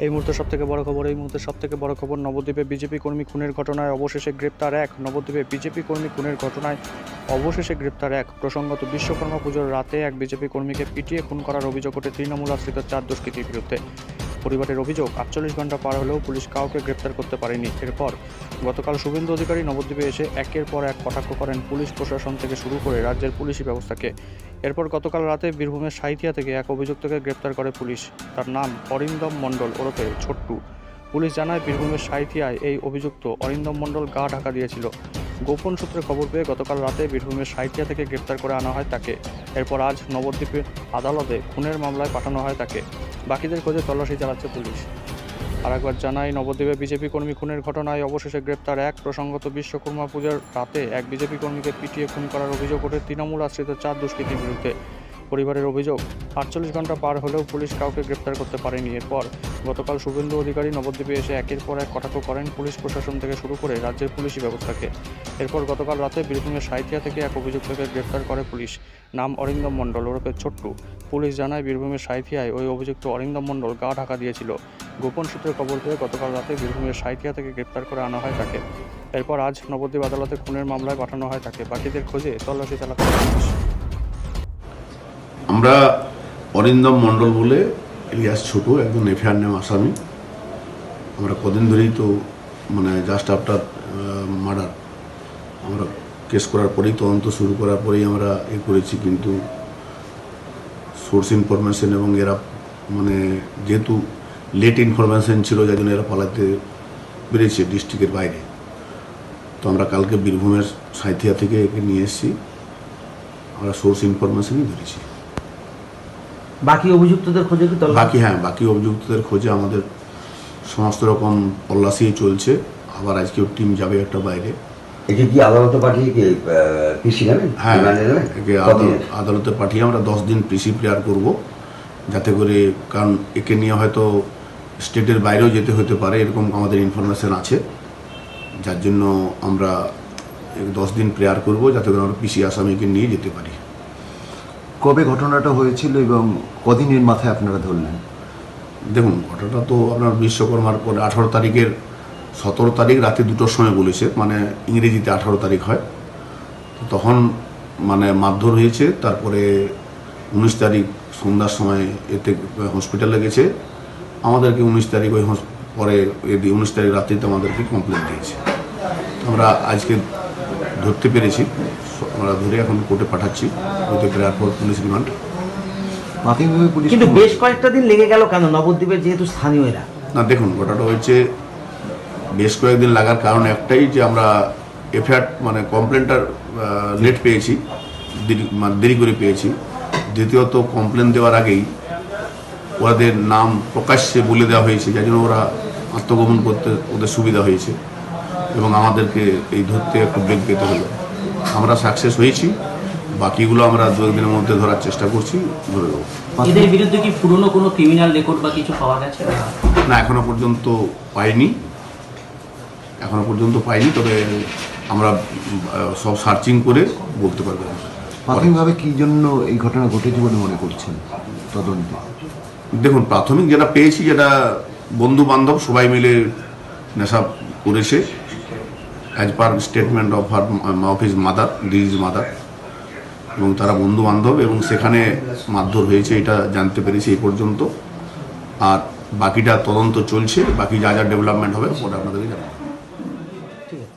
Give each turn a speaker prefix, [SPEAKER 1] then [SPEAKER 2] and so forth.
[SPEAKER 1] এই মুহূর্তে সবথেকে বড় খবর নবদ্বীপে বিজেপি কর্মী খুনের ঘটনায় অবশেষে গ্রেপ্তার এক। নবদ্বীপে বিজেপি কর্মী খুনের ঘটনায় অবশেষে গ্রেপ্তার এক। প্রসঙ্গত বিশ্বকর্মা পুজোর রাতে এক বিজেপি কর্মীকে পিটিয়ে খুন করার অভিযোগ ওঠে তৃণমূল আশ্রিত 4 দুষ্কৃতীর বিরুদ্ধে। পরিবারের অভিযোগ 48 ঘন্টা পার হলেও পুলিশ কাউকে গ্রেপ্তার করতে পারেনি। এরপর গতকাল শুভেন্দু অধিকারী নবদ্বীপে এসে একের পর এক কটাক্ষ করেন পুলিশ প্রশাসন থেকে শুরু করে রাজ্যের পুলিশি ব্যবস্থাকে। এরপর গতকাল রাতে বীরভূমের সাঁইথিয়া থেকে এক অভিযুক্তকে গ্রেপ্তার করে পুলিশ। তার নাম অরিন্দম মণ্ডল ওরফে ছোট্টু। পুলিশ জানায় বীরভূমের সাঁইথিয়ায় এই অভিযুক্ত অরিন্দম মণ্ডল গা ঢাকা দিয়েছিল। গোপন সূত্রে খবর পেয়ে গতকাল রাতে বীরভূমের সাঁইথিয়া থেকে গ্রেপ্তার করে আনা হয় তাকে। এরপর আজ নবদ্বীপের আদালতে খুনের মামলায় পাঠানো হয় তাকে। বাকিদের খোঁজে তল্লাশি চালাচ্ছে পুলিশ। আরেকবার জানাই, নবদ্বীপে বিজেপি কর্মী খুনের ঘটনায় অবশেষে গ্রেপ্তার এক। প্রসঙ্গত বিশ্বকর্মা পূজার রাতে এক বিজেপি কর্মীকে পিটিয়ে খুন করার অভিযোগ ওঠে তৃণমূল আশ্রিত 4 দুষ্কৃতীর বিরুদ্ধে। পরিবারের অভিযোগ 48 ঘন্টা পার হলেও পুলিশ কাউকে গ্রেপ্তার করতে পারেনি। এরপর গতকাল শুভেন্দু অধিকারী নবদ্বীপে এসে একের পর এক কটাক্ষ করেন পুলিশ প্রশাসন থেকে শুরু করে রাজ্যের পুলিশি ব্যবস্থাকে। এরপর গতকাল রাতে বীরভূমের সাঁইথিয়া থেকে এক অভিযুক্তকে গ্রেপ্তার করে পুলিশ। নাম অরিন্দম মণ্ডল ওরফে ছোট্টু। পুলিশ জানায় বীরভূমের সাঁইথিয়ায় ওই অভিযুক্ত অরিন্দম মণ্ডল গা ঢাকা দিয়েছিল। গোপন সূত্রে খবর পেয়ে গতকাল রাতে বীরভূমের সাঁইথিয়া থেকে গ্রেপ্তার করে আনা হয় তাকে। এরপর আজ নবদ্বীপ আদালতে খুনের মামলায় পাঠানো হয় তাকে। বাকিদের খোঁজে তল্লাশি চালাচ্ছে পুলিশ।
[SPEAKER 2] আমরা অরিন্দম মণ্ডল বলে ইলিয়াস ছোট একজন এফআইআর নেওয়া আসামি। আমরা কদিন ধরেই তো জাস্ট আফটার মার্ডার আমরা কেস করার পরেই তদন্ত শুরু করার পরেই আমরা করেছি, কিন্তু সোর্স ইনফরমেশন এবং এরা যেহেতু লেট ইনফরমেশন ছিল যার জন্য এরা পালাতে পেরেছে ডিস্ট্রিক্টের বাইরে। তো আমরা কালকে বীরভূমের সাঁইথিয়া থেকে একে নিয়ে এসেছি। আমরা সোর্স ইনফরমেশনই ধরেছি।
[SPEAKER 3] বাকি অভিযুক্তদের খোঁজে কি
[SPEAKER 2] বাকি অভিযুক্তদের খোঁজে আমাদের সমস্ত রকম তল্লাশি চলছে। আবার আজকেও টিম যাবে একটা বাইরে।
[SPEAKER 3] একে কি আদালতে পাঠিয়ে কি পিসি নেবেন?
[SPEAKER 2] হ্যাঁ, একে আদালতে পাঠিয়ে আমরা 10 দিন পিসি প্রেয়ার করব, যাতে করে, কারণ একে নিয়ে হয়তো স্টেটের বাইরেও যেতে হতে পারে এরকম আমাদের ইনফরমেশন আছে। যার জন্য আমরা 10 দিন প্রেয়ার করব, যাতে করে আমরা পিসি আসামিকে নিয়ে যেতে পারি।
[SPEAKER 4] কবে ঘটনাটা হয়েছিল এবং কদিনের মাথায় আপনারা ধরলেন?
[SPEAKER 2] দেখুন, ঘটনাটা তো আপনার বিশ্বকর্মার পরে 18 তারিখের 17 তারিখ রাতে 2টোর সময় বলেছে, ইংরেজিতে 18 তারিখ হয়। তখন মারধর হয়েছে। তারপরে 19 তারিখ সন্ধ্যার সময় এতে হসপিটালে গেছে। আমাদেরকে 19 তারিখ পরে 19 তারিখ রাত্রিতে আমাদেরকে কমপ্লেন দিয়েছে। আমরা আজকে ধরতে পেরেছি। আমরা ধরে এখন কোর্টে পাঠাচ্ছি, ওতে প্রেয়ার ফর পুলিশ রিমান্ড।
[SPEAKER 4] প্রাথমিকভাবে পুলিশ
[SPEAKER 3] কিন্তু বেশ কয়েকটা দিন লেগে গেল কেন নবদ্বীপের যেহেতু স্থানীয়রা?
[SPEAKER 2] না, দেখুন, ঘটনাটা হয়েছে বেশ কয়েকদিন লাগার কারণ একটাই, যে আমরা এফআইআর কমপ্লেনটার লেট পেয়েছি, দেরি করে পেয়েছি। দ্বিতীয়ত, কমপ্লেন দেওয়ার আগেই ওদের নাম প্রকাশ্যে বলে দেওয়া হয়েছে, যার জন্য ওরা আত্মগোপন করতে ওদের সুবিধা হয়েছে এবং আমাদেরকে এই ধরতে একটু ব্রেক পেতে হলো। আমরা সাকসেস হয়েছি। বাকিগুলো আমরা 2 দিনের মধ্যে ধরার চেষ্টা করছি, ধরে দেবো।
[SPEAKER 5] এদের বিরুদ্ধে কি পুরনো কোনো ক্রিমিনাল রেকর্ড বা কিছু পাওয়া গেছে?
[SPEAKER 2] না, এখনো পর্যন্ত পাইনি। তবে আমরা সব সার্চিং করে বলতে পারবো।
[SPEAKER 4] প্রাথমিকভাবে কি জন্য এই ঘটনা ঘটেছে বলে মনে করছেন তদন্তে?
[SPEAKER 2] দেখুন, প্রাথমিক যেটা পেয়েছি, যেটা বন্ধু বান্ধব সবাই মিলে নেশা করেছে, as per statement of his mother, ডিজ মাদার, এবং তারা বন্ধু বান্ধব এবং সেখানে মারধর হয়েছে, এটা জানতে পেরেছি এই পর্যন্ত। আর বাকিটা তদন্ত চলছে। বাকি যা যা ডেভেলপমেন্ট হবে ওটা আপনাদেরকে জানাবো।
[SPEAKER 3] ঠিক আছে।